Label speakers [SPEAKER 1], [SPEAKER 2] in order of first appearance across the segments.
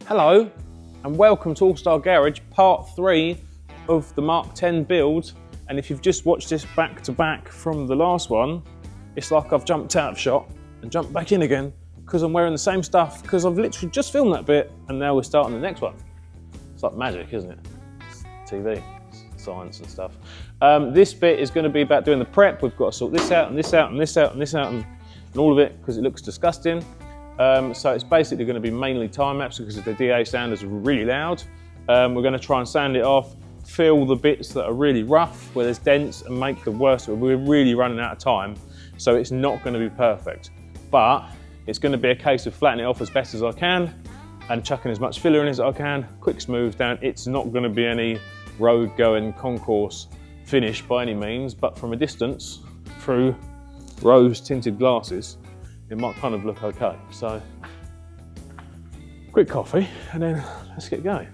[SPEAKER 1] Hello and welcome to Allstar Garage, part 3 of the Mark 10 build. And if you've just watched this back to back from the last one, it's like I've jumped out of shot and jumped back in again because I'm wearing the same stuff because I've literally just filmed that bit and now we're starting the next one. It's like magic, isn't it? It's TV, science and stuff. This bit is going to be about doing the prep. We've got to sort this out and this out and this out and this out and all of it because it looks disgusting. So it's basically going to be mainly time lapse because the DA sanders are really loud. We're going to try and sand it off, fill the bits that are really rough, where there's dents, and make the worst. We're really running out of time, so it's not going to be perfect. But it's going to be a case of flattening it off as best as I can and chucking as much filler in as I can, quick smooth down. It's not going to be any road going concourse finish by any means, but from a distance, through rose tinted glasses, it might kind of look okay. So, quick coffee and then let's get going.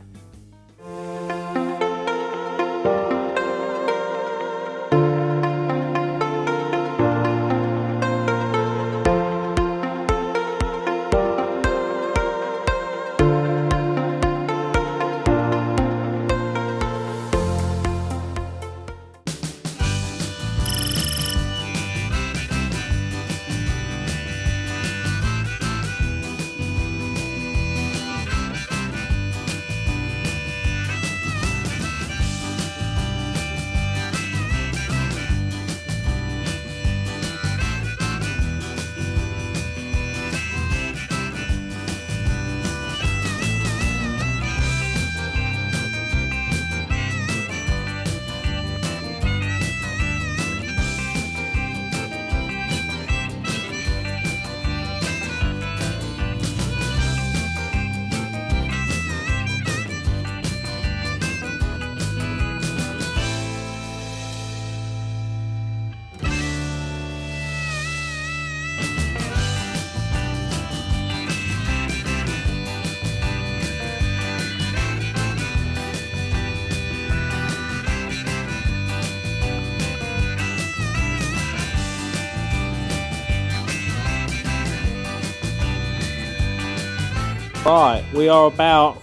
[SPEAKER 1] Right, we are about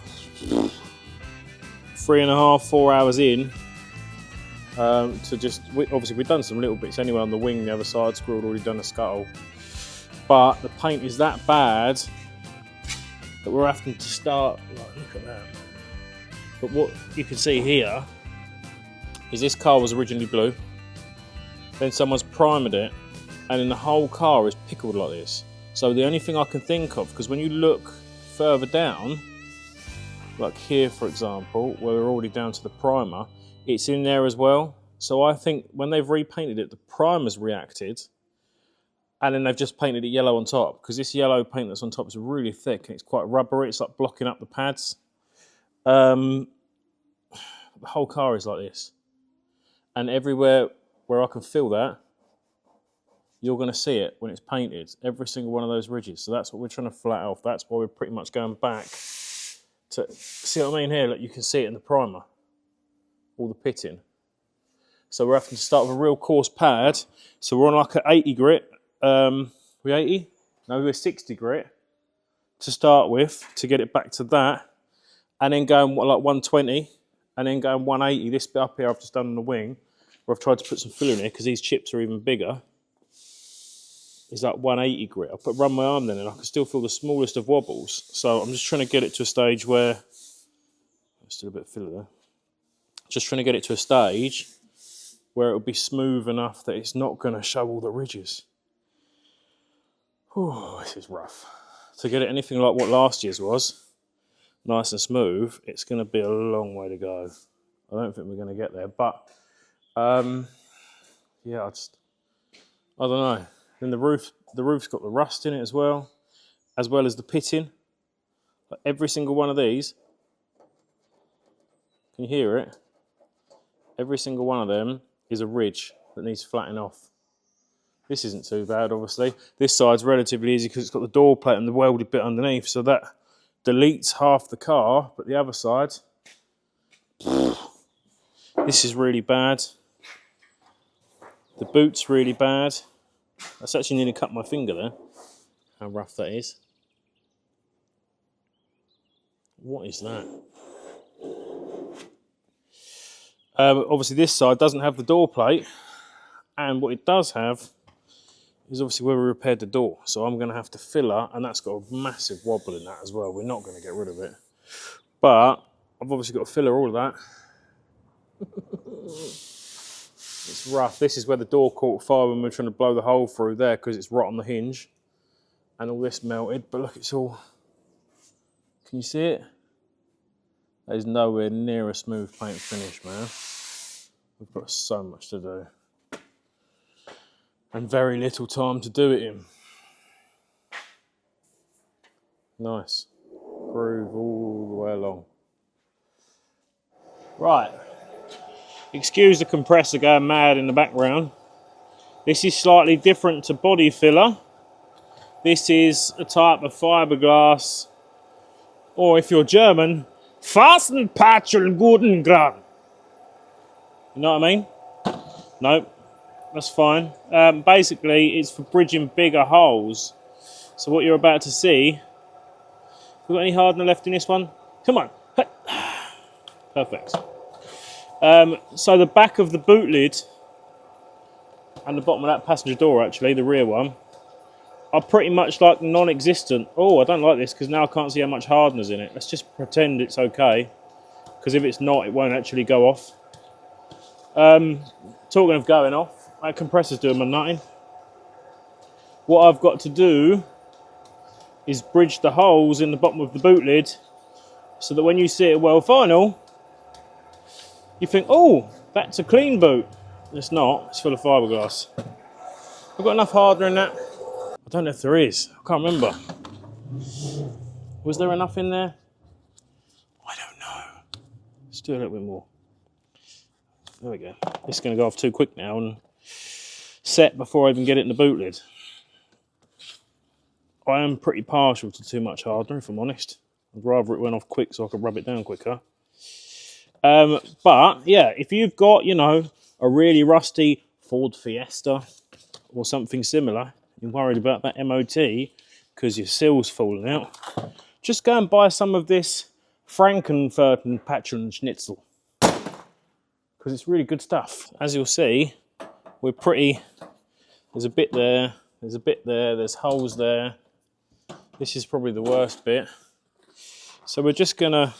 [SPEAKER 1] 3.5, 4 hours in obviously we've done some little bits anyway on the wing, the other side, Squirrel already done the scuttle, but the paint is that bad that we're having to start, like, look at that. But what you can see here is this car was originally blue, then someone's primed it, and then the whole car is pickled like this. So the only thing I can think of, because when you look further down, like here for example, where we're already down to the primer, it's in there as well. So I think when they've repainted it, the primer's reacted and then they've just painted it yellow on top, because this yellow paint that's on top is really thick and it's quite rubbery. It's like blocking up the pads. The whole car is like this, and everywhere where I can feel that, you're going to see it when it's painted, every single one of those ridges. So that's what we're trying to flat off. That's why we're pretty much going back to, see what I mean here? Look, you can see it in the primer, all the pitting. So we're having to start with a real coarse pad. So we're on like an 80 grit. We 80? No, we're 60 grit to start with, to get it back to that. And then going like 120, and then going 180. This bit up here I've just done on the wing, where I've tried to put some filler in here because these chips are even bigger. Is like 180 grit. I'll run my arm then and I can still feel the smallest of wobbles. So I'm just trying to get it to a stage where, there's still a bit of filler there. Just trying to get it to a stage where it'll be smooth enough that it's not going to show all the ridges. Oh, this is rough. To get it anything like what last year's was, nice and smooth, it's going to be a long way to go. I don't think we're going to get there, but yeah, I don't know. Then the roof's got the rust in it as well as the pitting. Like every single one of these, can you hear it? Every single one of them is a ridge that needs flattening off. This isn't too bad, obviously. This side's relatively easy because it's got the door plate and the welded bit underneath, so that deletes half the car, but the other side, this is really bad. The boot's really bad. That's actually nearly cut my finger there, how rough that is. What is that? Obviously this side doesn't have the door plate, and what it does have is obviously where we repaired the door. So I'm going to have to fill her, and that's got a massive wobble in that as well. We're not going to get rid of it. But I've obviously got to fill her all of that. It's rough. This is where the door caught fire when we were trying to blow the hole through there because it's right on the hinge. And all this melted, but look, it's all... Can you see it? There's nowhere near a smooth paint finish, man. We've got so much to do. And very little time to do it in. Nice. Groove all the way along. Right. Excuse the compressor going mad in the background. This is slightly different to body filler. This is a type of fiberglass, or if you're German, Phasenpatschel guten Gran. You know what I mean? Nope, that's fine. Basically, it's for bridging bigger holes. So what you're about to see, have we got any hardener left in this one? Come on. Perfect. So the back of the boot lid and the bottom of that passenger door, actually, the rear one, are pretty much like non-existent. Oh, I don't like this because now I can't see how much hardener's in it. Let's just pretend it's okay, because if it's not, it won't actually go off. Talking of going off, that compressor's doing my nutting. What I've got to do is bridge the holes in the bottom of the boot lid so that when you see it well final, you think, oh, that's a clean boot. It's not, it's full of fiberglass. I've got enough hardener in that. I don't know if there is, I can't remember. Was there enough in there? I don't know. Let's do a little bit more. There we go. This is going to go off too quick now and set before I even get it in the boot lid. I am pretty partial to too much hardener, if I'm honest. I'd rather it went off quick so I could rub it down quicker. But yeah, if you've got, you know, a really rusty Ford Fiesta or something similar, you're worried about that MOT because your seal's falling out, just go and buy some of this Frankenfurten Patron Schnitzel, because it's really good stuff. As you'll see, we're pretty, there's a bit there, there's a bit there, there's holes there. This is probably the worst bit. So we're just gonna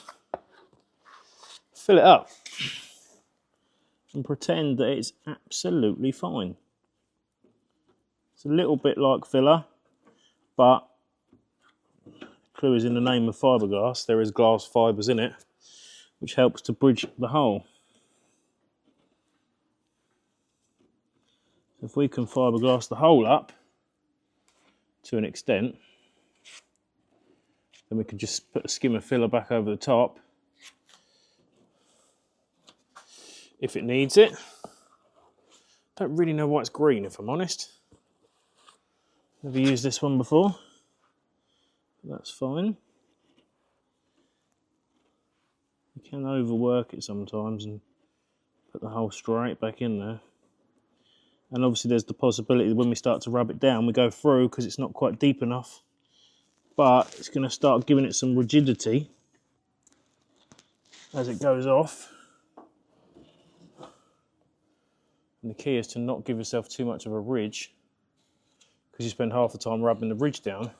[SPEAKER 1] fill it up and pretend that it's absolutely fine. It's a little bit like filler, but the clue is in the name of fiberglass. There is glass fibres in it, which helps to bridge the hole. So if we can fiberglass the hole up to an extent, then we can just put a skim of filler back over the top if it needs it. Don't really know why it's green, if I'm honest. Never used this one before. That's fine. You can overwork it sometimes and put the hole straight back in there. And obviously there's the possibility that when we start to rub it down, we go through because it's not quite deep enough. But it's going to start giving it some rigidity as it goes off. And the key is to not give yourself too much of a ridge, because you spend half the time rubbing the ridge down,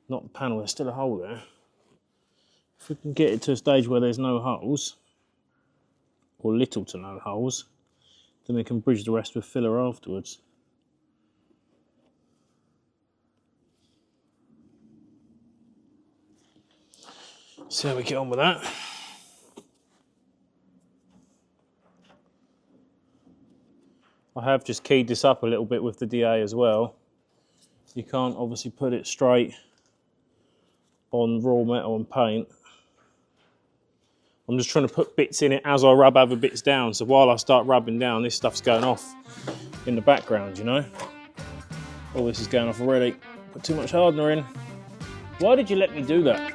[SPEAKER 1] not the panel. There's still a hole there. If we can get it to a stage where there's no holes, or little to no holes, then we can bridge the rest with filler afterwards. See how we get on with that. I have just keyed this up a little bit with the DA as well. You can't obviously put it straight on raw metal and paint. I'm just trying to put bits in it as I rub other bits down. So while I start rubbing down, this stuff's going off in the background, you know. All this is going off already. Put too much hardener in. Why did you let me do that?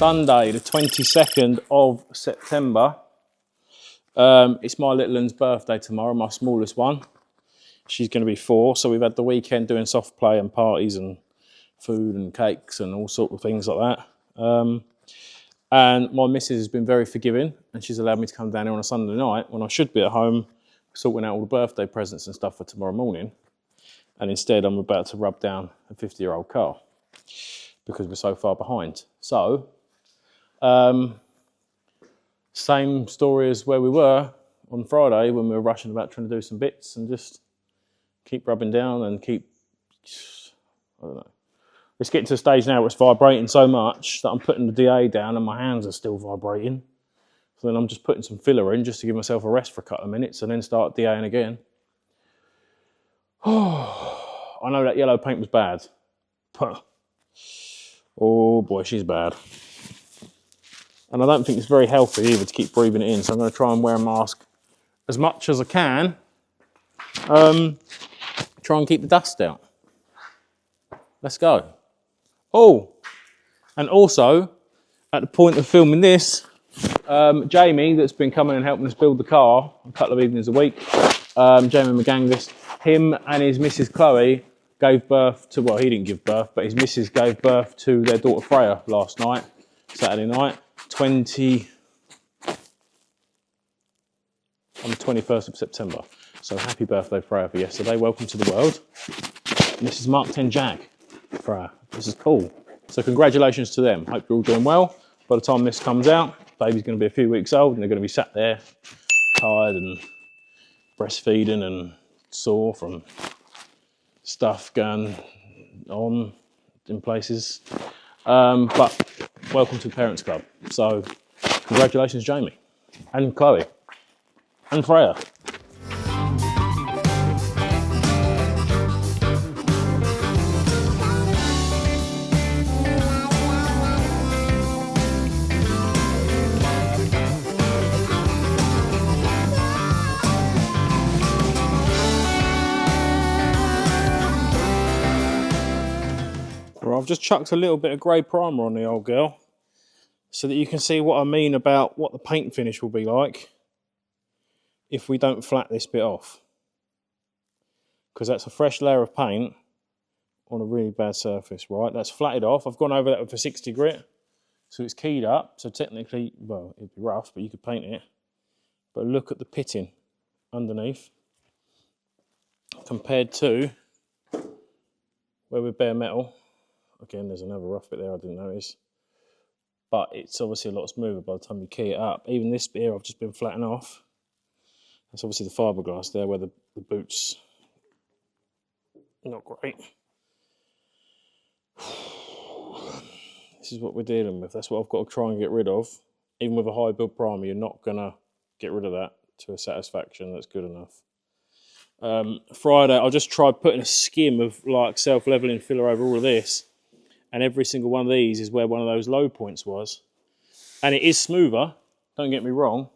[SPEAKER 1] Sunday, the 22nd of September. It's my little one's birthday tomorrow, my smallest one. She's going to be 4, so we've had the weekend doing soft play and parties and food and cakes and all sorts of things like that. And my missus has been very forgiving, and she's allowed me to come down here on a Sunday night when I should be at home sorting out all the birthday presents and stuff for tomorrow morning. And instead I'm about to rub down a 50-year-old car because we're so far behind. So, same story as where we were on Friday when we were rushing about trying to do some bits and just keep rubbing down and keep, I don't know. It's getting to a stage now where it's vibrating so much that I'm putting the DA down and my hands are still vibrating. So then I'm just putting some filler in just to give myself a rest for a couple of minutes and then start DAing again. Oh, I know that yellow paint was bad. Oh boy, she's bad. And I don't think it's very healthy either to keep breathing it in, so I'm going to try and wear a mask as much as I can. Try and keep the dust out. Let's go. Oh, and also, at the point of filming this, Jamie, that's been coming and helping us build the car a couple of evenings a week, Jamie McGangus, him and his missus Chloe gave birth to, well, he didn't give birth, but his missus gave birth to their daughter Freya last night, Saturday night, on the 21st of September. So happy birthday, Freya, for yesterday. Welcome to the world. And this is MK10 Jag, Freya. This is cool. So congratulations to them. Hope you're all doing well. By the time this comes out, baby's going to be a few weeks old and they're going to be sat there tired and breastfeeding and sore from stuff going on in places. But welcome to the Parents Club. So congratulations, Jamie and Chloe and Freya. I've just chucked a little bit of grey primer on the old girl so that you can see what I mean about what the paint finish will be like if we don't flat this bit off. Because that's a fresh layer of paint on a really bad surface, right? That's flatted off. I've gone over that with a 60 grit, so it's keyed up. So technically, well, it'd be rough, but you could paint it. But look at the pitting underneath compared to where we're bare metal. Again, there's another rough bit there I didn't notice. But it's obviously a lot smoother by the time you key it up. Even this bit here I've just been flattening off. That's obviously the fiberglass there where the boot's not great. This is what we're dealing with. That's what I've got to try and get rid of. Even with a high build primer, you're not going to get rid of that to a satisfaction that's good enough. Friday, I just tried putting a skim of like self-leveling filler over all of this. And every single one of these is where one of those low points was. And it is smoother, don't get me wrong.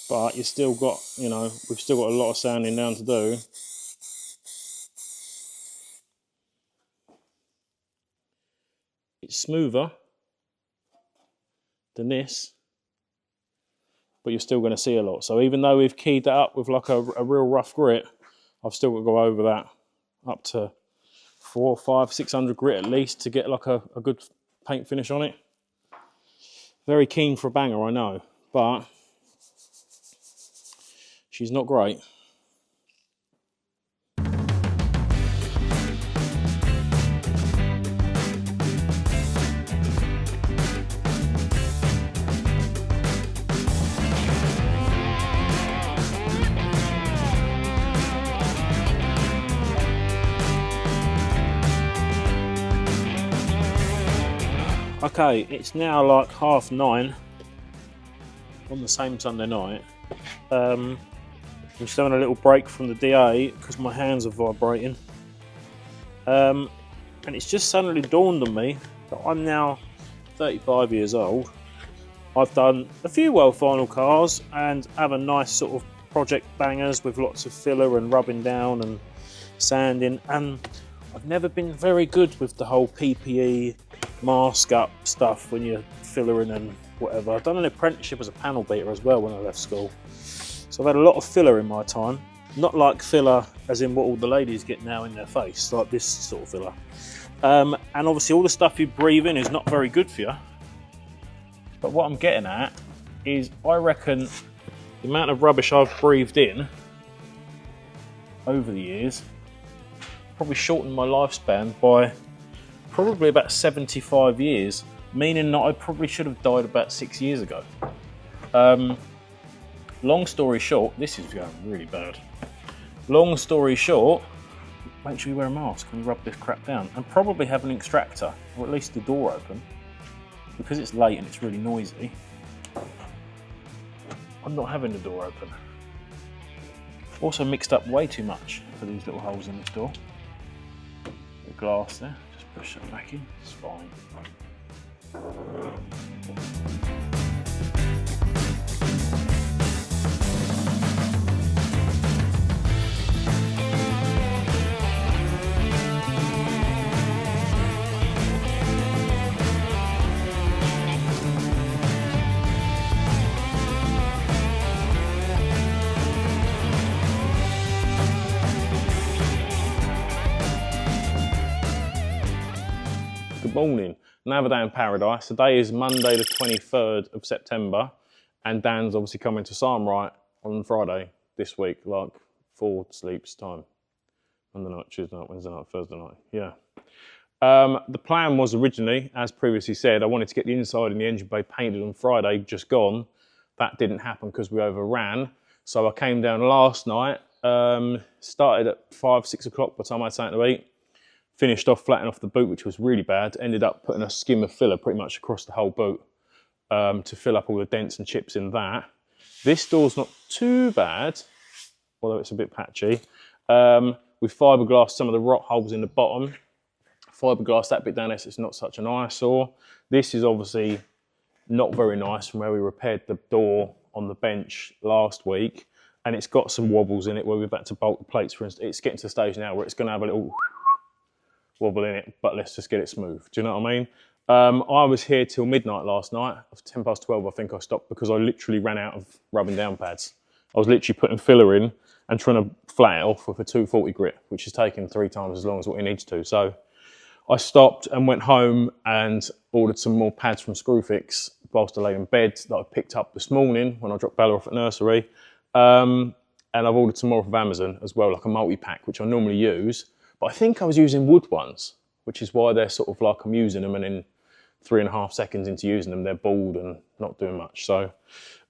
[SPEAKER 1] But you've still got, you know, we've still got a lot of sanding down to do. It's smoother than this, but you're still going to see a lot. So even though we've keyed that up with like a real rough grit, I've still got to go over that up to 400, 500, 600 grit at least to get like a good paint finish on it. Very keen for a banger, I know, but she's not great. Okay, it's now like 9:30 on the same Sunday night. I'm just having a little break from the DA because my hands are vibrating. And it's just suddenly dawned on me that I'm now 35 years old. I've done a few well final cars and have a nice sort of project bangers with lots of filler and rubbing down and sanding, and I've never been very good with the whole PPE mask up stuff when you're fillering and whatever. I've done an apprenticeship as a panel beater as well when I left school. So I've had a lot of filler in my time. Not like filler as in what all the ladies get now in their face, like this sort of filler. And obviously all the stuff you breathe in is not very good for you. But what I'm getting at is I reckon the amount of rubbish I've breathed in over the years probably shortened my lifespan by probably about 75 years, meaning that I probably should have died about 6 years ago. Long story short, this is going really bad. Long story short, make sure you wear a mask when you rub this crap down, and probably have an extractor, or at least the door open. Because it's late and it's really noisy, I'm not having the door open. Also mixed up way too much for these little holes in this door. The glass there, just push that back in, it's fine. Good morning, another day in paradise. Today is Monday the 23rd of September, and Dan's obviously coming to Samright on Friday this week, like 4 sleeps time. Monday night, Tuesday night, Wednesday night, Thursday night, yeah. The plan was originally, as previously said, I wanted to get the inside and the engine bay painted on Friday, just gone. That didn't happen because we overran. So I came down last night, started at 5, 6 o'clock by the time I had something to eat. Finished off flattening off the boot, which was really bad. Ended up putting a skim of filler pretty much across the whole boot to fill up all the dents and chips in that. This door's not too bad, although it's a bit patchy. We fiberglassed some of the rot holes in the bottom. Fiberglassed that bit down there so it's not such an eyesore. This is obviously not very nice from where we repaired the door on the bench last week. And it's got some wobbles in it where we've had to bolt the plates, for instance. It's getting to the stage now where it's going to have a little wobble in it, but let's just get it smooth. Do you know what I mean? I was here till midnight last night. 10 past 12, I think I stopped because I literally ran out of rubbing down pads. I was literally putting filler in and trying to flat it off with a 240 grit, which is taking 3 times as long as what it needs to. So I stopped and went home and ordered some more pads from Screwfix whilst I lay in bed that I picked up this morning when I dropped Bella off at nursery. And I've ordered some more from Amazon as well, like a multi-pack, which I normally use. But I think I was using wood ones, which is why they're sort of like I'm using them and in 3.5 seconds into using them, they're bald and not doing much. So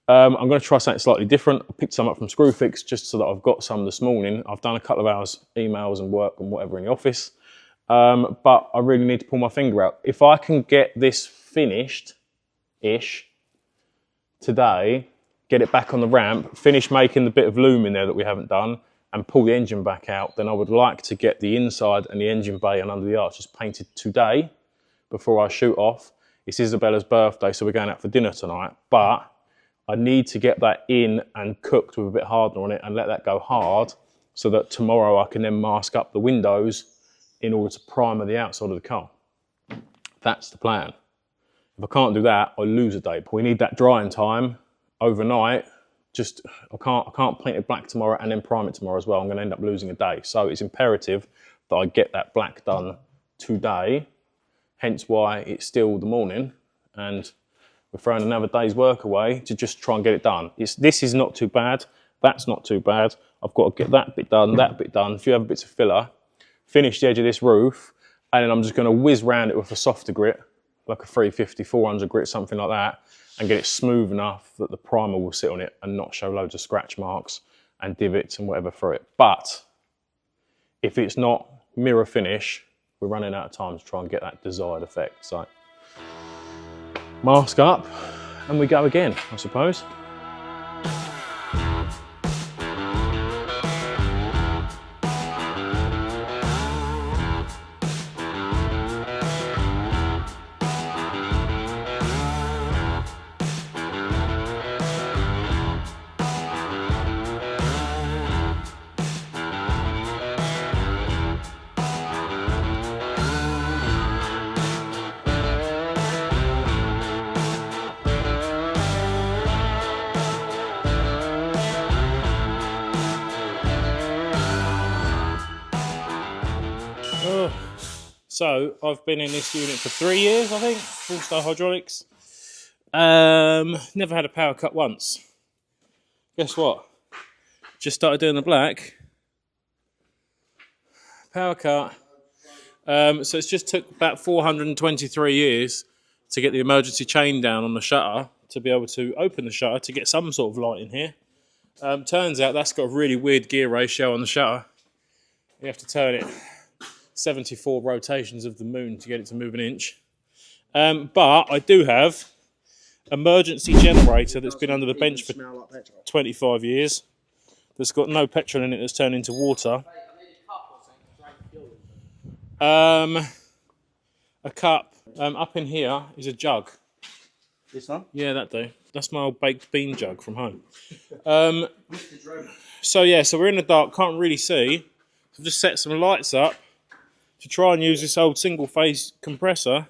[SPEAKER 1] I'm going to try something slightly different. I picked some up from Screwfix just so that I've got some this morning. I've done a couple of hours emails and work and whatever in the office. But I really need to pull my finger out. If I can get this finished-ish today, get it back on the ramp, finish making the bit of loom in there that we haven't done, and pull the engine back out, then I would like to get the inside and the engine bay and under the arches painted today before I shoot off. It's Isabella's birthday, so we're going out for dinner tonight, but I need to get that in and cooked with a bit harder on it and let that go hard so that tomorrow I can then mask up the windows in order to primer the outside of the car. That's the plan. If I can't do that, I lose a day. We need that drying time overnight. Just, I can't paint it black tomorrow and then prime it tomorrow as well. I'm going to end up losing a day. So it's imperative that I get that black done today, hence why it's still the morning and we're throwing another day's work away to just try and get it done. This is not too bad. That's not too bad. I've got to get that bit done, a few other bits of filler, finish the edge of this roof, and then I'm just going to whiz round it with a softer grit, like a 350, 400 grit, something like that, and get it smooth enough that the primer will sit on it and not show loads of scratch marks and divots and whatever through it. But if it's not mirror finish, we're running out of time to try and get that desired effect. So mask up and we go again, I suppose. So I've been in this unit for 3 years, I think, Allstar Hydraulics. Never had a power cut once. Guess what? Just started doing the black. Power cut. So it's just took about 423 years to get the emergency chain down on the shutter to be able to open the shutter to get some sort of light in here. Turns out that's got a really weird gear ratio on the shutter. You have to turn it 74 rotations of the moon to get it to move an inch. But I do have emergency generator that's been under the bench for 25 years. That's got no petrol in it that's turned into water. A cup. Up in here is a jug.
[SPEAKER 2] This one?
[SPEAKER 1] Yeah, that do. That's my old baked bean jug from home. So we're in the dark, can't really see. So I've just set some lights up to try and use this old single phase compressor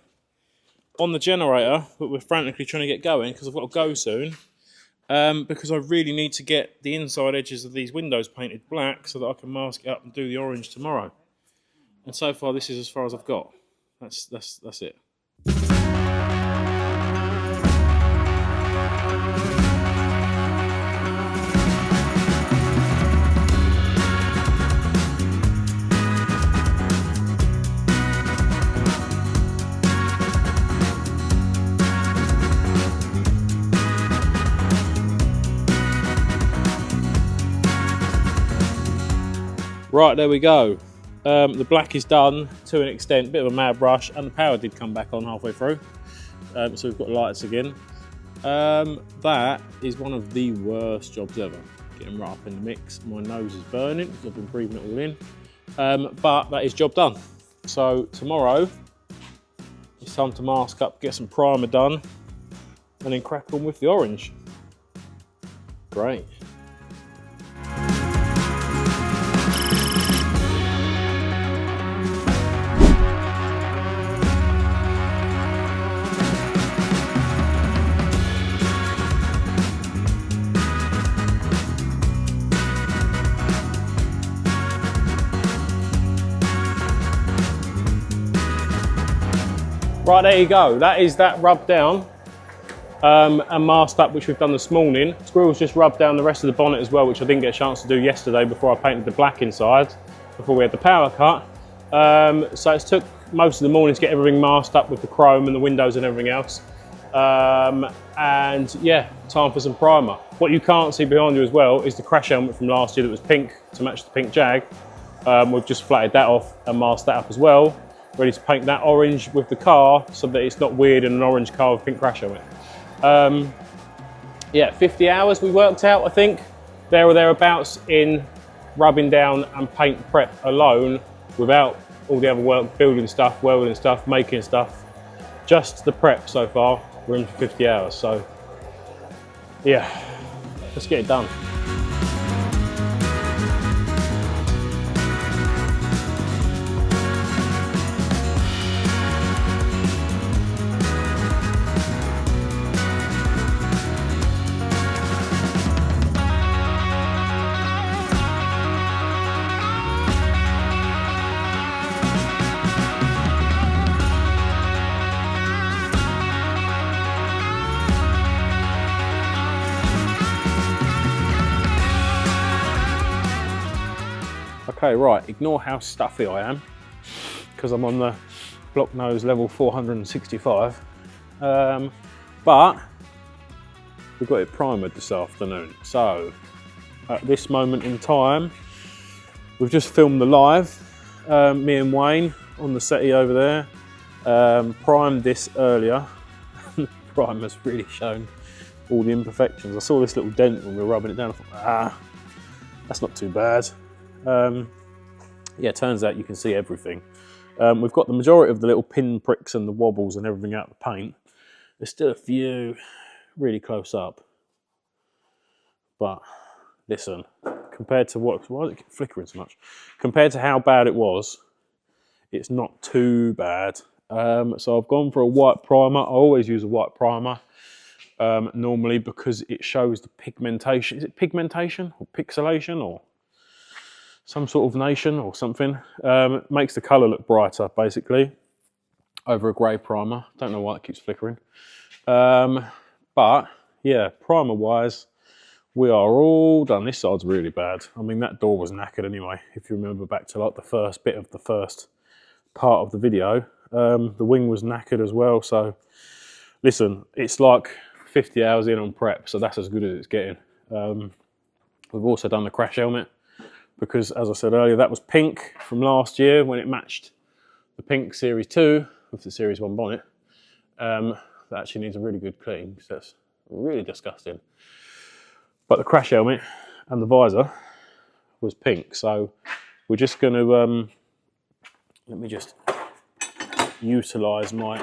[SPEAKER 1] on the generator, but we're frantically trying to get going because I've got to go soon. Because I really need to get the inside edges of these windows painted black so that I can mask it up and do the orange tomorrow. And so far, this is as far as I've got. That's it. Right, there we go. The black is done to an extent, bit of a mad rush, and the power did come back on halfway through. So we've got lights again. That is one of the worst jobs ever. Getting right up in the mix. My nose is burning because I've been breathing it all in. But that is job done. So tomorrow, it's time to mask up, get some primer done, and then crack on with the orange. Great. Right, there you go. That is that rubbed down and masked up, which we've done this morning. Squirrel's just rubbed down the rest of the bonnet as well, which I didn't get a chance to do yesterday before I painted the black inside, before we had the power cut. So it's took most of the morning to get everything masked up with the chrome and the windows and everything else. And yeah, time for some primer. What you can't see behind you as well is the crash helmet from last year that was pink to match the pink Jag. We've just flatted that off and masked that up as well. Ready to paint that orange with the car so that it's not weird in an orange car with pink crash helmet. Yeah, 50 hours we worked out, I think, there or thereabouts in rubbing down and paint prep alone without all the other work, building stuff, welding stuff, making stuff. Just the prep so far, we're in for 50 hours. So yeah, let's get it done. Okay, right, ignore how stuffy I am because I'm on the block nose level 465. But we've got it primered this afternoon. So at this moment in time, we've just filmed the live, me and Wayne on the settee over there. Primed this earlier. The primer's really shown all the imperfections. I saw this little dent when we were rubbing it down. I thought, that's not too bad. Yeah, turns out you can see everything. We've got the majority of the little pin pricks and the wobbles and everything out of the paint. There's still a few really close up. But listen, compared to why is it flickering so much? Compared to how bad it was, it's not too bad. So I've gone for a white primer. I always use a white primer normally because it shows the pigmentation. Is it pigmentation or pixelation or some sort of nation or something. Makes the colour look brighter, basically, over a grey primer. Don't know why it keeps flickering. But yeah, primer-wise, we are all done. This side's really bad. I mean, that door was knackered anyway, if you remember back to like the first bit of the first part of the video. The wing was knackered as well, so listen, it's like 50 hours in on prep, so that's as good as it's getting. We've also done the crash helmet, because as I said earlier, that was pink from last year when it matched the pink Series 2 with the Series 1 bonnet. That actually needs a really good clean, because that's really disgusting. But the crash helmet and the visor was pink, so we're just going to, let me just utilise my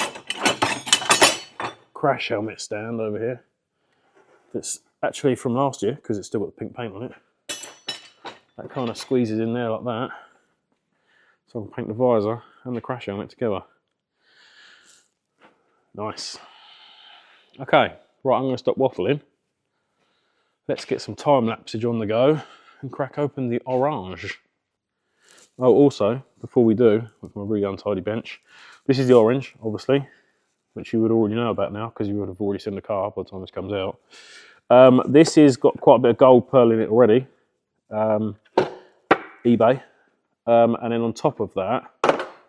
[SPEAKER 1] crash helmet stand over here. That's actually from last year, because it's still got the pink paint on it. That kind of squeezes in there like that. So I can paint the visor and the crash helmet together. Nice. Okay, right, I'm going to stop waffling. Let's get some time lapsage on the go and crack open the orange. Oh, also, before we do, with my really untidy bench, this is the orange, obviously, which you would already know about now because you would have already seen the car by the time this comes out. This has got quite a bit of gold pearl in it already, eBay. And then on top of that,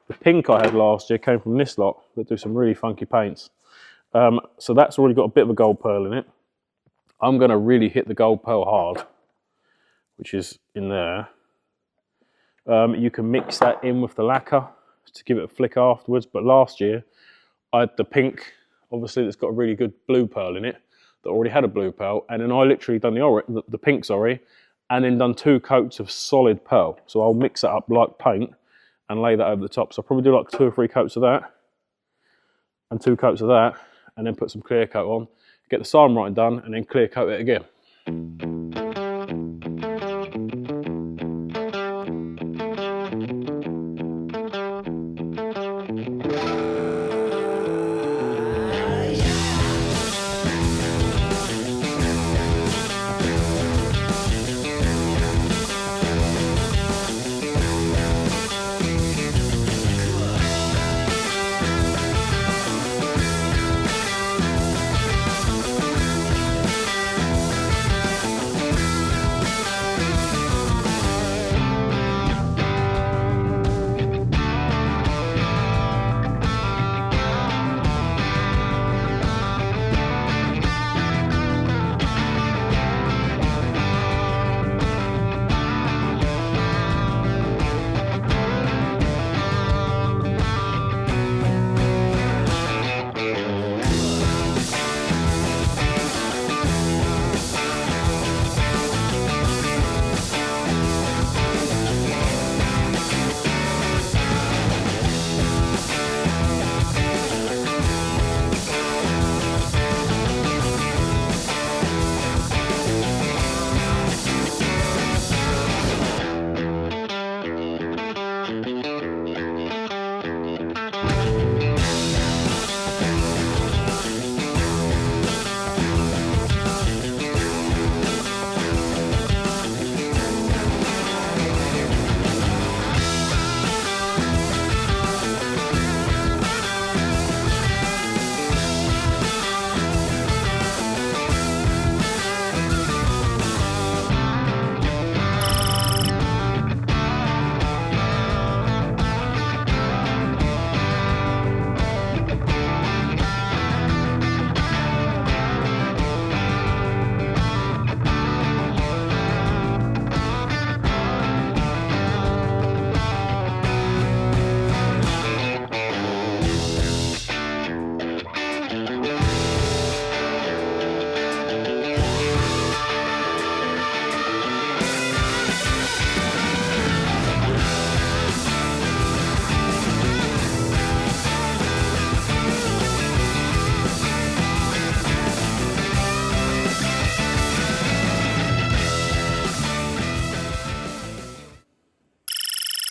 [SPEAKER 1] the pink I had last year came from this lot that do some really funky paints. So that's already got a bit of a gold pearl in it. I'm going to really hit the gold pearl hard, which is in there. You can mix that in with the lacquer to give it a flick afterwards. But last year, I had the pink, obviously, that's got a really good blue pearl in it, that already had a blue pearl. And then I literally done the pink, sorry, and then done 2 coats of solid pearl. So I'll mix it up like paint and lay that over the top. So I'll probably do like 2 or 3 coats of that and 2 coats of that, and then put some clear coat on, get the sign writing done, and then clear coat it again.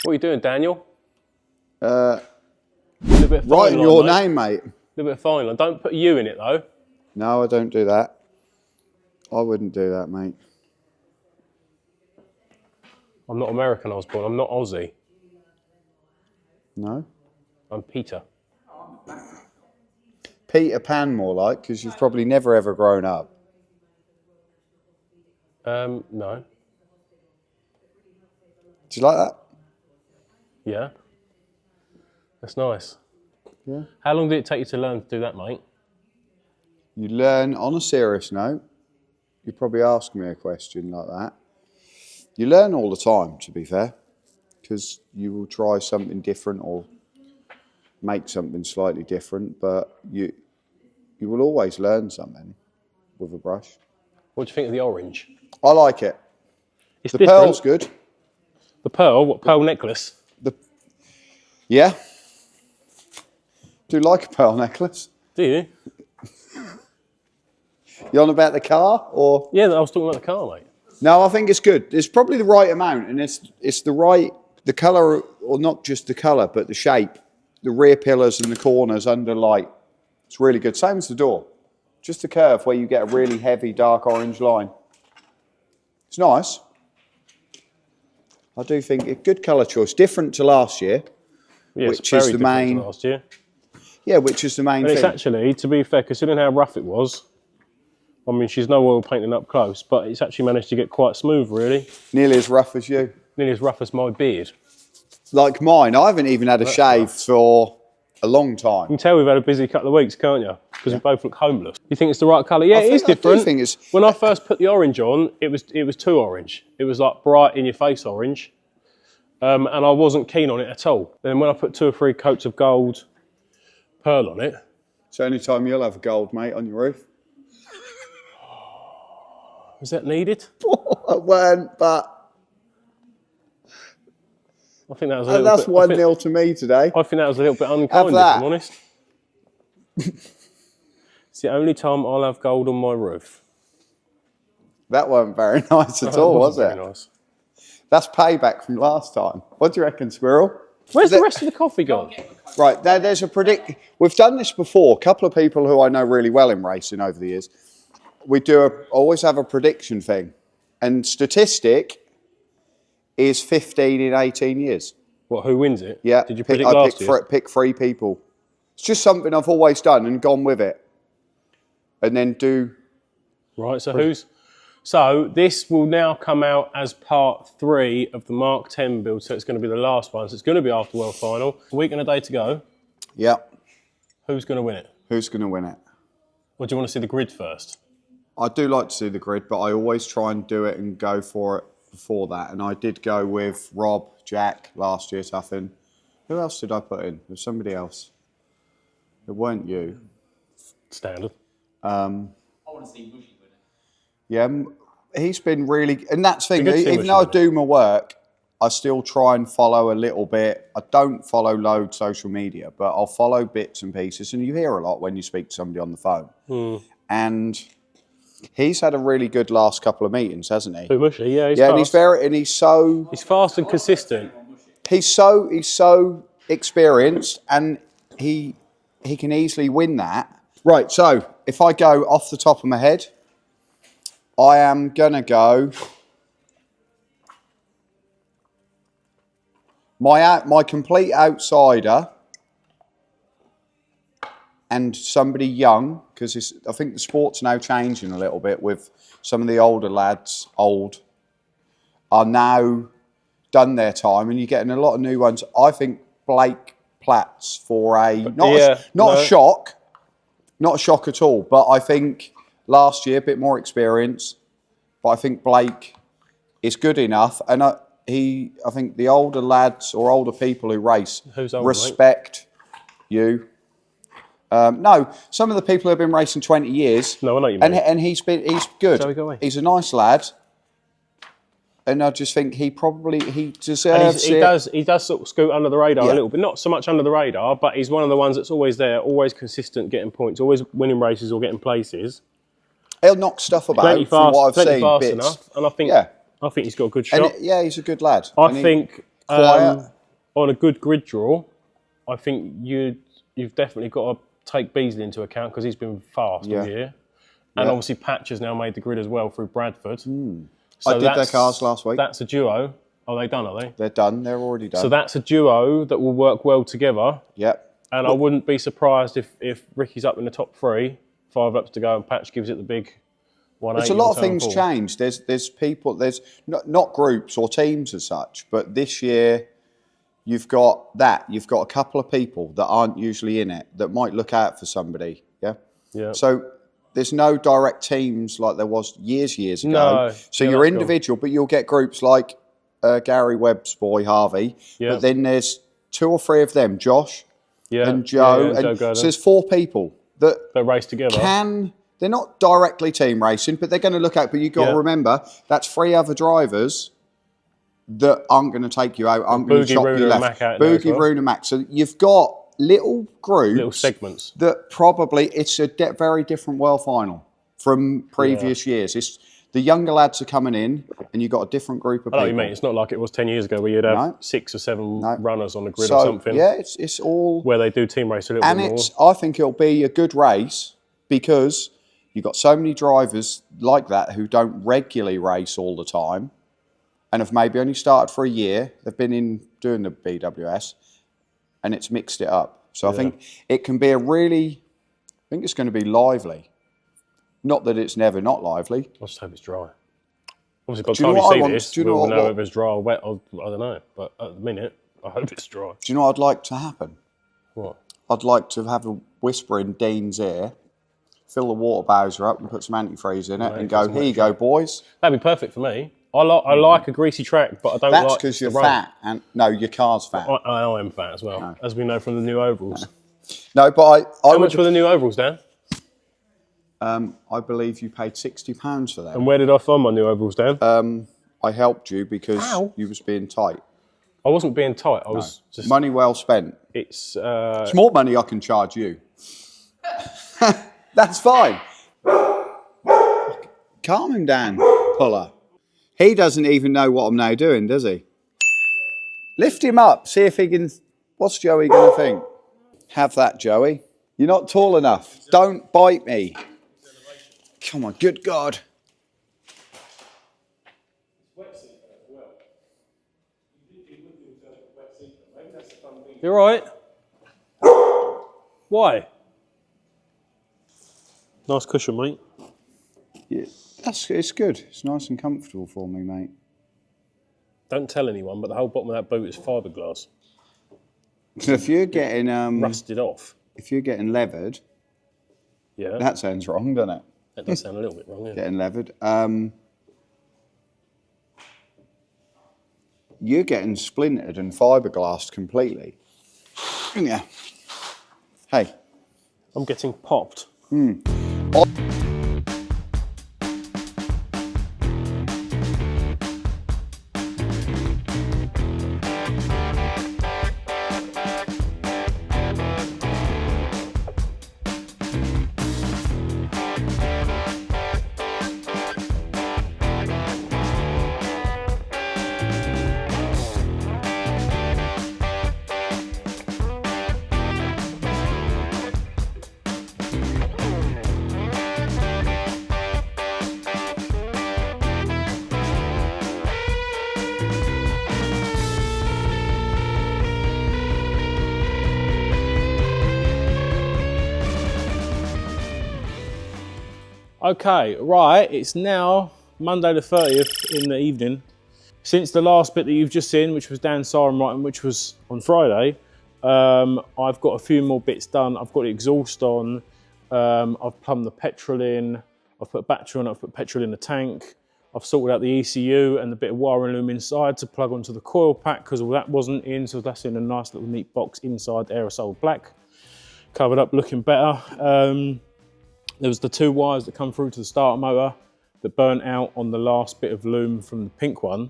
[SPEAKER 1] What are you doing, Daniel?
[SPEAKER 2] Writing
[SPEAKER 1] line,
[SPEAKER 2] your name, mate.
[SPEAKER 1] A little bit of fine line. Don't put you in it, though.
[SPEAKER 2] No, I don't do that. I wouldn't do that, mate.
[SPEAKER 1] I'm not American, I was born. I'm not Aussie.
[SPEAKER 2] No?
[SPEAKER 1] I'm Peter.
[SPEAKER 2] Peter Pan more like, because you've probably never ever grown up.
[SPEAKER 1] No.
[SPEAKER 2] Do you like that?
[SPEAKER 1] Yeah. That's nice.
[SPEAKER 2] Yeah.
[SPEAKER 1] How long did it take you to learn to do that, mate?
[SPEAKER 2] You learn, on a serious note, you probably ask me a question like that. You learn all the time, to be fair, because you will try something different or make something slightly different, but you will always learn something with a brush.
[SPEAKER 1] What do you think of the orange?
[SPEAKER 2] I like it.
[SPEAKER 1] It's
[SPEAKER 2] the
[SPEAKER 1] different.
[SPEAKER 2] pearl's good.
[SPEAKER 1] The pearl? What, pearl necklace?
[SPEAKER 2] Yeah. Do you like a pearl necklace?
[SPEAKER 1] Do you?
[SPEAKER 2] You on about the car or?
[SPEAKER 1] Yeah, I was talking about the car, mate.
[SPEAKER 2] No, I think it's good. It's probably the right amount, and it's the colour, or not just the colour, but the shape, the rear pillars and the corners under light. It's really good. Same as the door. Just the curve where you get a really heavy dark orange line. It's nice. I do think a good colour choice, different to last year,
[SPEAKER 1] Yeah,
[SPEAKER 2] which is the main.
[SPEAKER 1] Last year.
[SPEAKER 2] Yeah, which is the main
[SPEAKER 1] And
[SPEAKER 2] thing.
[SPEAKER 1] it's actually, to be fair, considering how rough it was. I mean, she's no oil painting up close, but it's actually managed to get quite smooth, really.
[SPEAKER 2] Nearly as rough as you.
[SPEAKER 1] Nearly as rough as my beard.
[SPEAKER 2] Like mine, I haven't even had a shave for a long time.
[SPEAKER 1] You can tell we've had a busy couple of weeks, can't you? Because we both look homeless. You think it's the right colour? Yeah, it is different.
[SPEAKER 2] I do think it's...
[SPEAKER 1] When I first put the orange on, it was too orange. It was like bright in your face orange. And I wasn't keen on it at all. Then when I put 2 or 3 coats of gold pearl on it.
[SPEAKER 2] It's the only time you'll have gold, mate, on your roof.
[SPEAKER 1] Was that needed?
[SPEAKER 2] It weren't, but...
[SPEAKER 1] I think that was a little
[SPEAKER 2] that's
[SPEAKER 1] bit...
[SPEAKER 2] 1-0 to me today.
[SPEAKER 1] I think that was a little bit unkind, if I'm honest. It's the only time I'll have gold on my roof.
[SPEAKER 2] That weren't very nice at all, was it?
[SPEAKER 1] Very nice.
[SPEAKER 2] That's payback from last time. What do you reckon, Squirrel?
[SPEAKER 1] Where's the rest of the coffee gone?
[SPEAKER 2] Right, there's a predict. We've done this before. A couple of people who I know really well in racing over the years. We always have a prediction thing, and statistic is 15 in 18 years.
[SPEAKER 1] What? Who wins it?
[SPEAKER 2] Yeah.
[SPEAKER 1] Did you predict last year?
[SPEAKER 2] Pick 3 people. It's just something I've always done and gone with it, and then do.
[SPEAKER 1] Right. So who's? So this will now come out as part 3 of the Mark 10 build. So it's going to be the last one. So it's going to be after World Final. A week and a day to go.
[SPEAKER 2] Yeah.
[SPEAKER 1] Who's going to win it?
[SPEAKER 2] Who's going to win it?
[SPEAKER 1] Or do you want to see the grid first?
[SPEAKER 2] I do like to see the grid, but I always try and do it and go for it before that. And I did go with Rob, Jack last year, Tuffin. Who else did I put in? There's somebody else. It weren't you.
[SPEAKER 1] Standard.
[SPEAKER 3] I want to see Bushy win it.
[SPEAKER 2] Yeah, he's been really... And that's the thing,
[SPEAKER 1] It's a good
[SPEAKER 2] even though I do my work, I still try and follow a little bit. I don't follow loads social media, but I'll follow bits and pieces. And you hear a lot when you speak to somebody on the phone. And... he's had a really good last couple of meetings, hasn't he?
[SPEAKER 1] Mushy, yeah, he's
[SPEAKER 2] fast.
[SPEAKER 1] And
[SPEAKER 2] he's so...
[SPEAKER 1] he's fast and consistent.
[SPEAKER 2] He's so experienced, and he can easily win that. Right, so if I go off the top of my head, I am gonna go... My complete outsider... and somebody young, because I think the sport's now changing a little bit with some of the older lads, are now done their time, and you're getting a lot of new ones. I think Blake Platts for not a shock at all, but I think last year a bit more experience, but I think Blake is good enough, and I think the older lads or older people who race respect you. No, some of the people who have been racing 20 years.
[SPEAKER 1] No, I know you mean.
[SPEAKER 2] And he's good.
[SPEAKER 1] Shall we go away?
[SPEAKER 2] He's a nice lad. And I just think he deserves it.
[SPEAKER 1] He does sort of scoot under the radar a little bit. Not so much under the radar, but he's one of the ones that's always there, always consistent, getting points, always winning races or getting places.
[SPEAKER 2] He'll knock stuff about
[SPEAKER 1] Plenty
[SPEAKER 2] from
[SPEAKER 1] fast,
[SPEAKER 2] what I've
[SPEAKER 1] plenty
[SPEAKER 2] seen.
[SPEAKER 1] fast
[SPEAKER 2] bits.
[SPEAKER 1] enough. And I think he's got a good
[SPEAKER 2] And
[SPEAKER 1] shot.
[SPEAKER 2] he's a good lad.
[SPEAKER 1] I think
[SPEAKER 2] quiet.
[SPEAKER 1] On a good grid draw, I think you've definitely got to take Beasley into account because he's been fast all year. And obviously Patch has now made the grid as well through Bradford. So
[SPEAKER 2] I did their cars last week.
[SPEAKER 1] That's a duo. Are they done, are they?
[SPEAKER 2] They're done. They're already done.
[SPEAKER 1] So that's a duo that will work well together.
[SPEAKER 2] Yep.
[SPEAKER 1] And I wouldn't be surprised if Ricky's up in the top 3, 5 laps to go, and Patch gives it the big 180.
[SPEAKER 2] There's a lot of things changed. There's people, there's not groups or teams as such, but this year you've got a couple of people that aren't usually in it that might look out for somebody. Yeah.
[SPEAKER 1] Yeah.
[SPEAKER 2] So there's no direct teams like there was years ago.
[SPEAKER 1] No.
[SPEAKER 2] So
[SPEAKER 1] Yeah,
[SPEAKER 2] you're
[SPEAKER 1] that's
[SPEAKER 2] individual, but you'll get groups like Gary Webb's boy Harvey.
[SPEAKER 1] Yeah.
[SPEAKER 2] But then there's 2 or 3 of them, Josh and
[SPEAKER 1] Yeah,
[SPEAKER 2] Joe.
[SPEAKER 1] Joe
[SPEAKER 2] and
[SPEAKER 1] Gordon.
[SPEAKER 2] so there's 4 people that
[SPEAKER 1] race together.
[SPEAKER 2] they're not directly team racing, but they're going to look out. But you've got to remember, that's 3 other drivers that aren't going to take you out, aren't going to chop you left. Boogie, Rune and Mac. So you've got little groups.
[SPEAKER 1] Little segments.
[SPEAKER 2] That probably, it's a very different world final from previous years. It's the younger lads are coming in, and you've got a different group of people.
[SPEAKER 1] I know what you mean. It's not like it was 10 years ago where you'd have 6 or 7 runners on the grid or something.
[SPEAKER 2] Yeah, it's all...
[SPEAKER 1] Where they do team race a little bit more.
[SPEAKER 2] I think it'll be a good race because you've got so many drivers like that who don't regularly race all the time and have maybe only started for a year. They've been doing the BWS and it's mixed it up. So I think it can be I think it's going to be lively. Not that it's never not lively.
[SPEAKER 1] I just hope it's dry. Obviously, by the time you see this, we'll know if it's dry or wet. I don't know. But at the minute, I hope it's dry.
[SPEAKER 2] Do you know what I'd like to happen?
[SPEAKER 1] What?
[SPEAKER 2] I'd like to have a whisper in Dean's ear, fill the water bowser up and put some antifreeze in it and go, here you go, boys.
[SPEAKER 1] That'd be perfect for me. I like a greasy track, but I don't like
[SPEAKER 2] That's because you're fat. And no, your car's fat.
[SPEAKER 1] I am fat as well, as we know from the new overalls.
[SPEAKER 2] No, but
[SPEAKER 1] How much were the new overalls, Dan?
[SPEAKER 2] I believe you paid £60 for them.
[SPEAKER 1] And where did I find my new overalls, Dan?
[SPEAKER 2] I helped you because you was being tight.
[SPEAKER 1] I wasn't being tight. I was just...
[SPEAKER 2] Money well spent.
[SPEAKER 1] It's
[SPEAKER 2] more money I can charge you. That's fine. Calm him down, puller. He doesn't even know what I'm now doing, does he? Lift him up, see if he can... What's Joey going to think? Have that, Joey. You're not tall enough. Don't bite me. Come on, good God.
[SPEAKER 1] You're right. Why? Nice cushion, mate.
[SPEAKER 2] Yeah, it's good. It's nice and comfortable for me, mate.
[SPEAKER 1] Don't tell anyone, but the whole bottom of that boot is fiberglass.
[SPEAKER 2] So if you're getting
[SPEAKER 1] rusted off,
[SPEAKER 2] if you're getting leathered, that sounds wrong, doesn't it?
[SPEAKER 1] That does sound a little bit wrong. Yeah.
[SPEAKER 2] Getting leathered. You're getting splintered and fiberglassed completely. Yeah. Hey.
[SPEAKER 1] I'm getting popped. Okay, right, it's now Monday the 30th in the evening. Since the last bit that you've just seen, which was Dan Siren writing, which was on Friday, I've got a few more bits done. I've got the exhaust on, I've plumbed the petrol in, I've put battery on, I've put petrol in the tank, I've sorted out the ECU and the bit of wiring loom inside to plug onto the coil pack because all that wasn't in, so that's in a nice little neat box inside, aerosol black. Covered up, looking better. There was the 2 wires that come through to the starter motor that burnt out on the last bit of loom from the pink one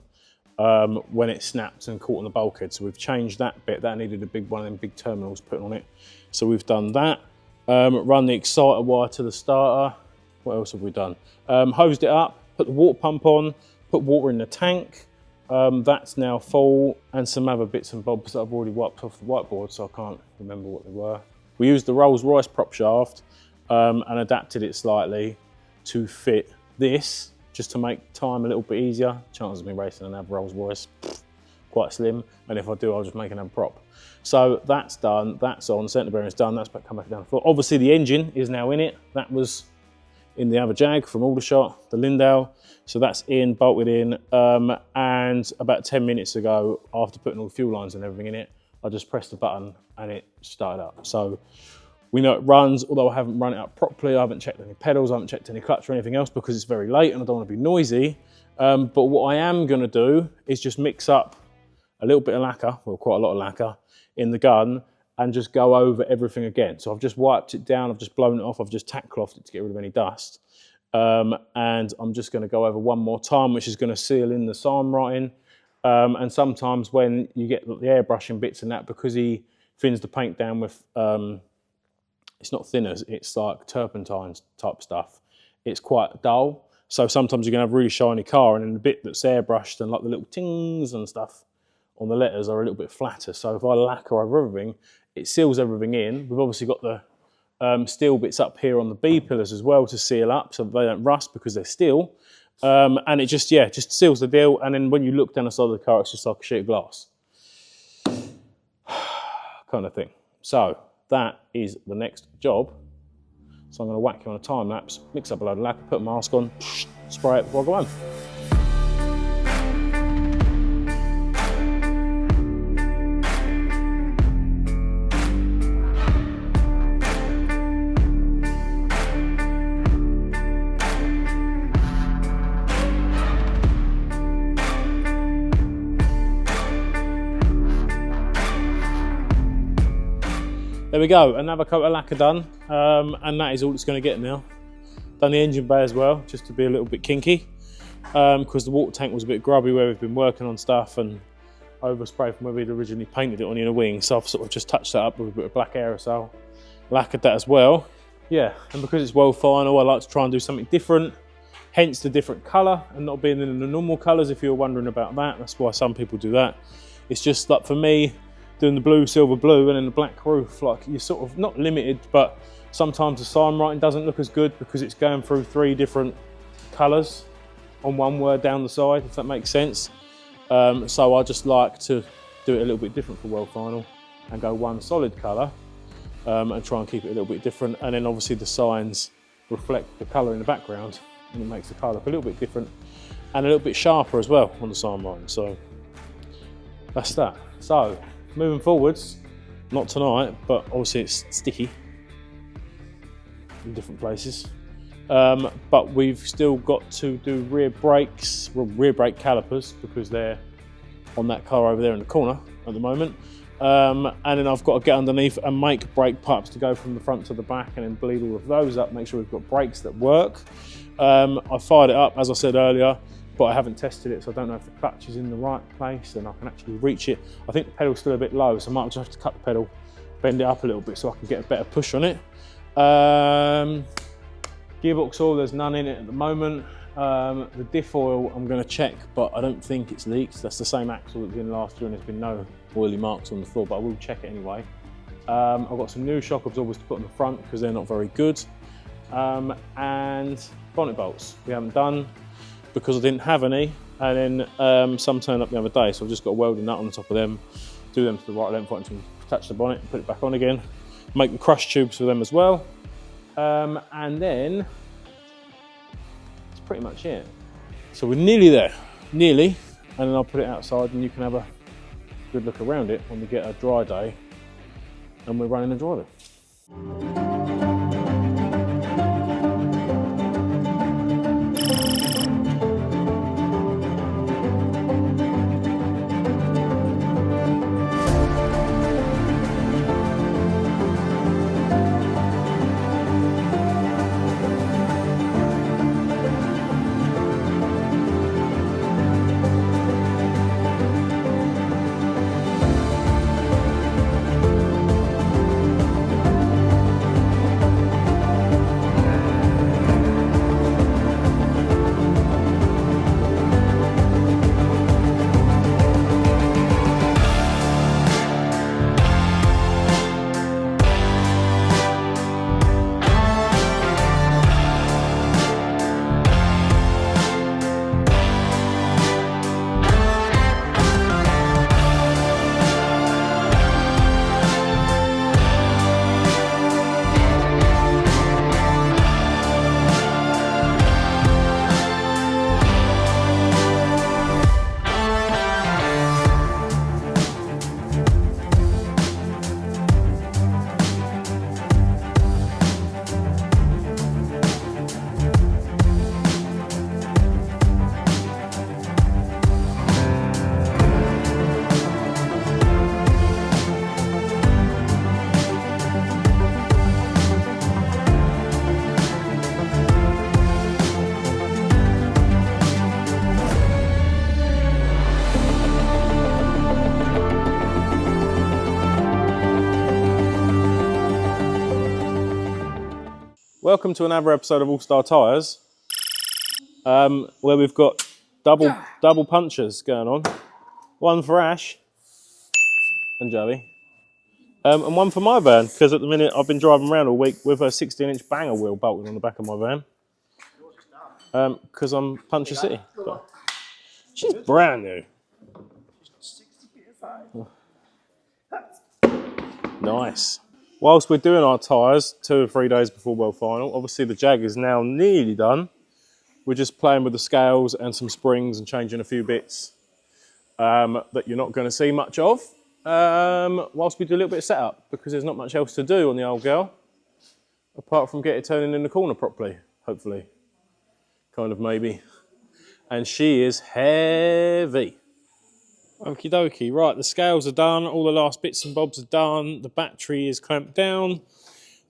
[SPEAKER 1] when it snapped and caught on the bulkhead. So we've changed that bit. That needed a big one of them big terminals put on it. So we've done that. Run the exciter wire to the starter. What else have we done? Hosed it up, put the water pump on, put water in the tank. That's now full, and some other bits and bobs that I've already wiped off the whiteboard, so I can't remember what they were. We used the Rolls-Royce prop shaft and adapted it slightly to fit this, just to make time a little bit easier. Chances of me racing another Rolls-Royce, quite slim, and if I do, I'll just make another prop. So that's done, that's on, centre bearing's done, that's come back down the floor. Obviously the engine is now in it. That was in the other Jag from Aldershot, the Lindau. So that's in, bolted in, and about 10 minutes ago, after putting all the fuel lines and everything in it, I just pressed the button and it started up. So we know it runs, although I haven't run it up properly. I haven't checked any pedals, I haven't checked any clutch or anything else because it's very late and I don't want to be noisy. But what I am going to do is just mix up a little bit of lacquer, well, quite a lot of lacquer in the gun, and just go over everything again. So I've just wiped it down, I've just blown it off, I've just tack clothed it to get rid of any dust. And I'm just going to go over one more time, which is going to seal in the sign writing. And sometimes when you get the airbrushing bits and that, because he thins the paint down with, it's not thinners, it's like turpentine type stuff, it's quite dull. So sometimes you're going to have a really shiny car, and then the bit that's airbrushed and like the little tings and stuff on the letters are a little bit flatter. So if I lacquer over everything, it seals everything in. We've obviously got the steel bits up here on the B pillars as well to seal up so they don't rust because they're steel. And it just, yeah, just seals the deal. And then when you look down the side of the car, it's just like a sheet of glass. Kind of thing. So that is the next job. So I'm going to whack you on a time lapse, mix up a load of lacquer, put a mask on, spray it before I go home. There we go, another coat of lacquer done, and that is all it's going to get now. Done the engine bay as well, just to be a little bit kinky, because the water tank was a bit grubby where we've been working on stuff and overspray from where we'd originally painted it on the inner wing. So I've sort of just touched that up with a bit of black aerosol, lacquered that as well. Yeah, and because it's well final, I like to try and do something different, hence the different colour and not being in the normal colours. If you're wondering about that, that's why some people do that. It's just like for me, doing the blue, silver, blue, and then the black roof, like you're sort of not limited, but sometimes the sign writing doesn't look as good because it's going through 3 different colours on one word down the side, if that makes sense. So I just like to do it a little bit different for World Final and go one solid colour and try and keep it a little bit different. And then obviously the signs reflect the colour in the background and it makes the car look a little bit different and a little bit sharper as well on the sign writing. So that's that. So moving forwards, not tonight, but obviously it's sticky in different places. But we've still got to do rear brakes, well, rear brake calipers, because they're on that car over there in the corner at the moment. And then I've got to get underneath and make brake pipes to go from the front to the back and then bleed all of those up, make sure we've got brakes that work. I fired it up, as I said earlier, but I haven't tested it, so I don't know if the clutch is in the right place and I can actually reach it. I think the pedal's still a bit low, so I might just have to cut the pedal, bend it up a little bit so I can get a better push on it. Gearbox oil, there's none in it at the moment. The diff oil I'm going to check, but I don't think it's leaked. That's the same axle that was in last year and there's been no oily marks on the floor, but I will check it anyway. I've got some new shock absorbers to put on the front because they're not very good. And bonnet bolts we haven't done because I didn't have any, and then some turned up the other day, so I've just got a welding nut on the top of them, do them to the right length, to attach the bonnet, put it back on again, make the crush tubes for them as well, and then that's pretty much it. So we're nearly there, nearly, and then I'll put it outside and you can have a good look around it when we get a dry day and we're running and driving. Welcome to another episode of Allstar Tyres, where we've got double punches going on. One for Ash and Joey, and one for my van, because at the minute I've been driving around all week with a 16-inch banger wheel bolted on the back of my van, because I'm Puncher City. But she's brand new. Nice. Whilst we're doing our tyres 2 or 3 days before World Final, obviously the Jag is now nearly done. We're just playing with the scales and some springs and changing a few bits that you're not going to see much of whilst we do a little bit of setup, because there's not much else to do on the old girl apart from get it turning in the corner properly, hopefully. Kind of, maybe. And she is heavy. Okie dokie, right, the scales are done, all the last bits and bobs are done, the battery is clamped down,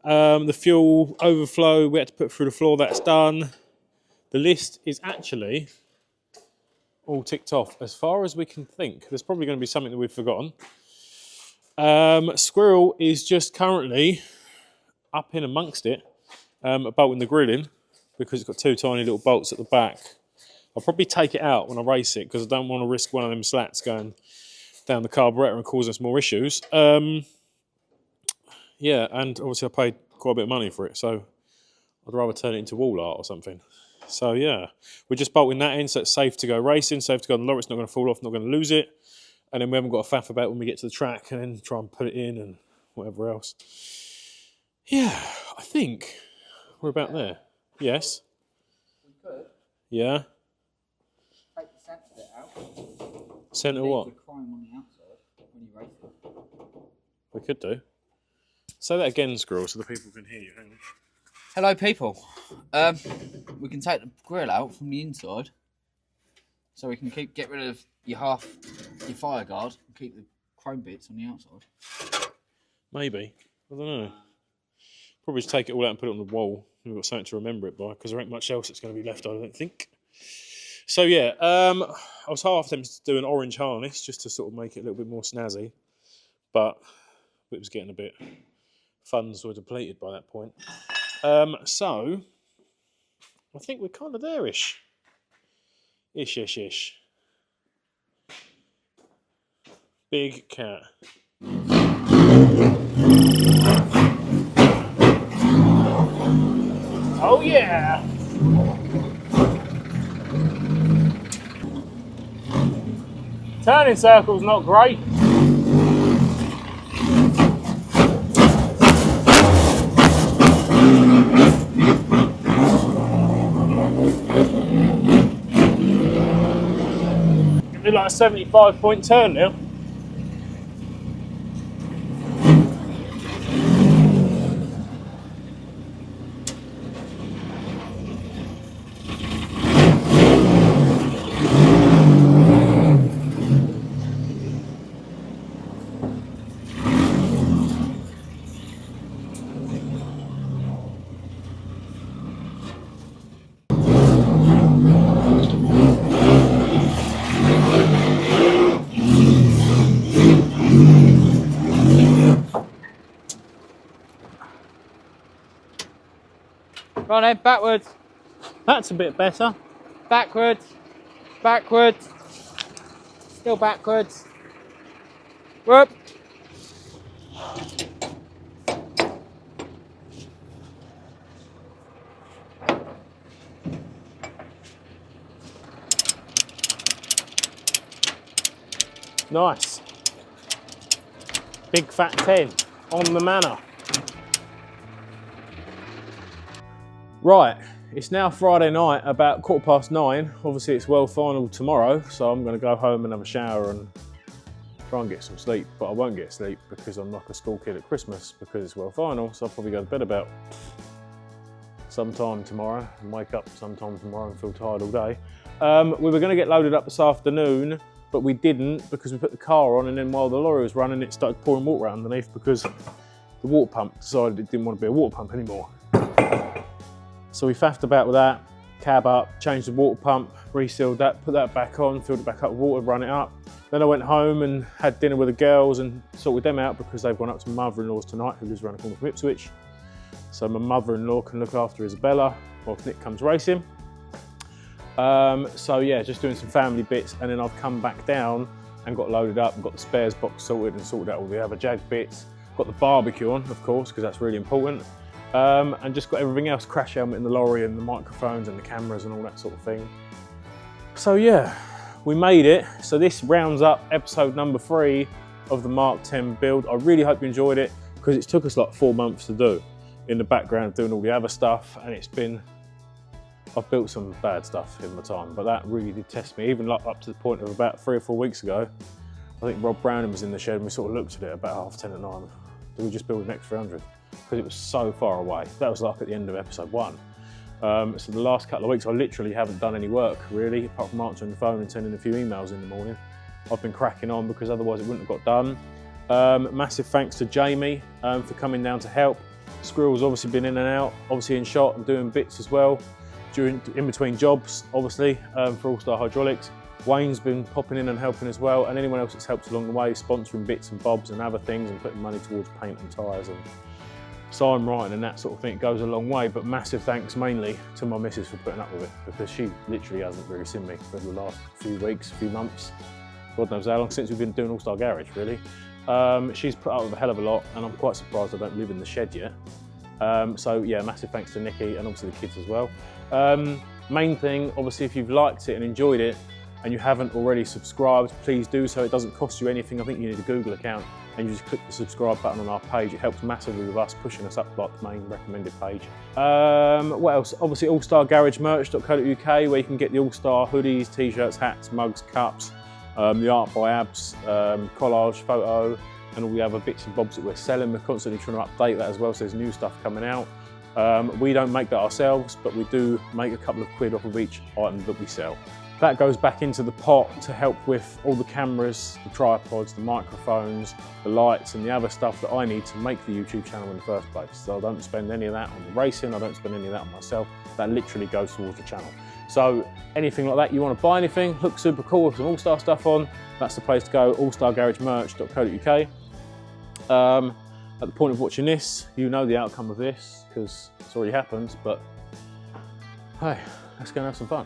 [SPEAKER 1] the fuel overflow we had to put through the floor, that's done. The list is actually all ticked off as far as we can think. There's probably going to be something that we've forgotten. Squirrel is just currently up in amongst it, bolting the grill in, because it's got 2 tiny little bolts at the back. I'll probably take it out when I race it, because I don't want to risk one of them slats going down the carburettor and causing us more issues. Yeah, and obviously I paid quite a bit of money for it, so I'd rather turn it into wall art or something. So yeah, we're just bolting that in so it's safe to go racing, safe to go on the lorry, it's not going to fall off, not going to lose it. And then we haven't got a faff about when we get to the track and then try and put it in and whatever else. Yeah, I think we're about there. Yes?
[SPEAKER 3] We could
[SPEAKER 1] Yeah?
[SPEAKER 3] take the centre bit out.
[SPEAKER 1] Centre what?
[SPEAKER 3] Leave the chrome on the outside when you race it.
[SPEAKER 1] We could do. Say that again, Squirrel, so the people can hear you. Hang on.
[SPEAKER 3] Hello, people. We can take the grill out from the inside, so we can get rid of your fire guard and keep the chrome bits on the outside.
[SPEAKER 1] Maybe. I don't know. Probably just take it all out and put it on the wall. We've got something to remember it by, because there ain't much else that's going to be left, I don't think. So yeah, I was half tempted to do an orange harness just to sort of make it a little bit more snazzy, but it was getting a bit... funds were depleted by that point. So, I think we're kind of there-ish. Ish. Big cat. Oh yeah! Turning circle's not great. It'll be like a 75-point turn now.
[SPEAKER 3] Go on then, backwards.
[SPEAKER 1] That's a bit better.
[SPEAKER 3] Backwards. Backwards. Still backwards. Whoop.
[SPEAKER 1] Nice. Big fat 10 on the manor. Right, it's now Friday night, about 9:15. Obviously it's World Final tomorrow, so I'm going to go home and have a shower and try and get some sleep. But I won't get sleep because I'm like a school kid at Christmas because it's World Final, so I'll probably go to bed about sometime tomorrow and wake up sometime tomorrow and feel tired all day. We were going to get loaded up this afternoon, but we didn't because we put the car on, and then while the lorry was running it started pouring water out underneath because the water pump decided it didn't want to be a water pump anymore. So we faffed about with that, cab up, changed the water pump, resealed that, put that back on, filled it back up with water, run it up. Then I went home and had dinner with the girls and sorted them out because they've gone up to my mother-in-law's tonight, who lives around the corner from Ipswich. so my mother-in-law can look after Isabella whilst Nick comes racing. So yeah, just doing some family bits, and then I've come back down and got loaded up and got the spares box sorted and sorted out all the other Jag bits. Got the barbecue on, of course, because that's really important. And just got everything else, crash helmet in the lorry and the microphones and the cameras and all that sort of thing. So yeah, we made it. So this rounds up episode number 3 of the Mark 10 build. I really hope you enjoyed it, because it took us like 4 months to do in the background doing all the other stuff, and it's been, I've built some bad stuff in my time, but that really did test me, even like up to the point of about 3 or 4 weeks ago. I think Rob Browning was in the shed and we sort of looked at it about 10:30 at night. Do we just build an X300? Because it was so far away. That was like at the end of episode 1. So the last couple of weeks I literally haven't done any work really, apart from answering the phone and sending a few emails in the morning. I've been cracking on because otherwise it wouldn't have got done. Massive thanks to Jamie for coming down to help. Squirrel's obviously been in and out, obviously in shot and doing bits as well, in between jobs, obviously, for Allstar Hydraulics. Wayne's been popping in and helping as well, and anyone else that's helped along the way, sponsoring bits and bobs and other things and putting money towards paint and tyres and sign writing and that sort of thing. It goes a long way, but massive thanks mainly to my missus for putting up with it, because she literally hasn't really seen me for the last few weeks, few months, God knows how long, since we've been doing Allstar Garage really. She's put up with a hell of a lot, and I'm quite surprised I don't live in the shed yet. So yeah, massive thanks to Nikki and obviously the kids as well. Main thing, obviously, if you've liked it and enjoyed it and you haven't already subscribed, please do so. It doesn't cost you anything. I think you need a Google account and you just click the subscribe button on our page. It helps massively with us pushing us up like the main recommended page. What else? Obviously allstargaragemerch.co.uk, where you can get the All-Star hoodies, t-shirts, hats, mugs, cups, the art by Abs, collage, photo, and all the other bits and bobs that we're selling. We're constantly trying to update that as well, so there's new stuff coming out. We don't make that ourselves, but we do make a couple of quid off of each item that we sell. That goes back into the pot to help with all the cameras, the tripods, the microphones, the lights and the other stuff that I need to make the YouTube channel in the first place. So I don't spend any of that on the racing, I don't spend any of that on myself. That literally goes towards the channel. So anything like that, you want to buy anything, looks super cool with some All-Star stuff on, that's the place to go, allstargaragemerch.co.uk. At the point of watching this, you know the outcome of this, because it's already happened, but hey, let's go and have some fun.